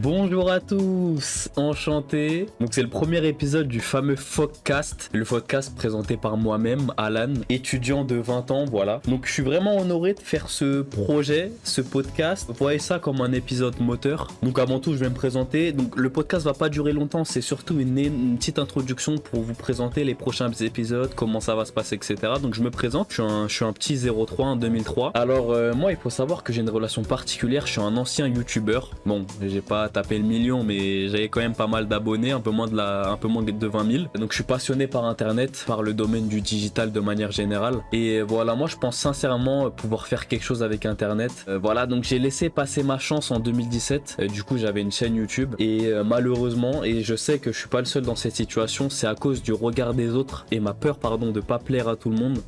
Bonjour à tous, enchanté. Donc c'est le premier épisode du fameux Fogcast, le Fogcast présenté par moi-même, Alan, étudiant de 20 ans, voilà. Donc je suis vraiment honoré de faire ce projet, ce podcast. Vous voyez ça comme un épisode moteur. Donc avant tout, je vais me présenter. Donc le podcast va pas durer longtemps, c'est surtout une petite introduction pour vous présenter les prochains épisodes, comment ça va se passer, etc. Donc je me présente, je suis un petit 03 en 2003. Alors moi, il faut savoir que j'ai une relation particulière, je suis un ancien youtubeur. Bon, j'ai pas tapé le million, mais j'avais quand même pas mal d'abonnés, un peu moins de 20 000. Donc je suis passionné par internet, par le domaine du digital de manière générale. Et voilà, moi je pense sincèrement pouvoir faire quelque chose avec internet. Voilà, donc j'ai laissé passer ma chance en 2017. Du coup, j'avais une chaîne YouTube et malheureusement, et je sais que je suis pas le seul dans cette situation, c'est à cause du regard des autres et ma peur, pardon, de pas plaire à tout le monde,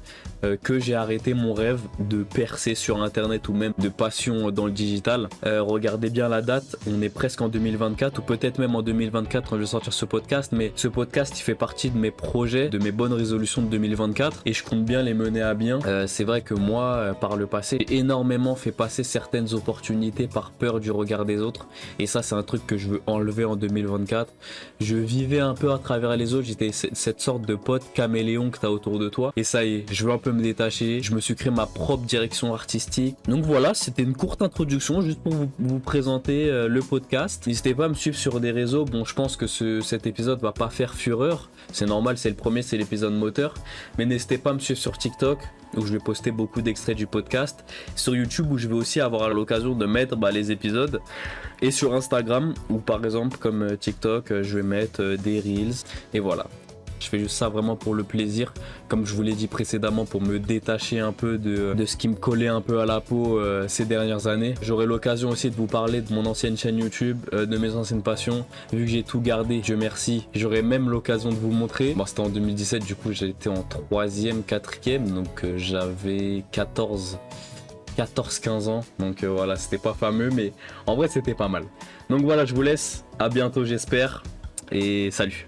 que j'ai arrêté mon rêve de percer sur internet ou même de passion dans le digital. Regardez bien la date, on est presque en 2024 ou peut-être même en 2024 quand je vais sortir ce podcast, mais ce podcast il fait partie de mes projets, de mes bonnes résolutions de 2024 et je compte bien les mener à bien. C'est vrai que moi, par le passé, j'ai énormément fait passer certaines opportunités par peur du regard des autres et ça c'est un truc que je veux enlever en 2024. Je vivais un peu à travers les autres, j'étais cette sorte de pote caméléon que t'as autour de toi et ça y est, je veux un peu me détacher, je me suis créé ma propre direction artistique. Donc voilà, c'était une courte introduction juste pour vous présenter le podcast. N'hésitez pas à me suivre sur des réseaux. Bon, je pense que cet épisode va pas faire fureur, c'est normal, c'est le premier, c'est l'épisode moteur, mais n'hésitez pas à me suivre sur TikTok où je vais poster beaucoup d'extraits du podcast, sur YouTube où je vais aussi avoir l'occasion de mettre les épisodes, et sur Instagram où par exemple comme TikTok je vais mettre des reels et voilà. Je fais juste ça vraiment pour le plaisir, comme je vous l'ai dit précédemment, pour me détacher un peu de ce qui me collait un peu à la peau ces dernières années. J'aurai l'occasion aussi de vous parler de mon ancienne chaîne YouTube, de mes anciennes passions. Vu que j'ai tout gardé, Dieu merci, j'aurai même l'occasion de vous montrer. Bon, c'était en 2017, du coup j'étais en 3e, 4e, donc j'avais 14-15 ans, donc voilà, c'était pas fameux, mais en vrai c'était pas mal. Donc voilà, je vous laisse, à bientôt j'espère, et salut.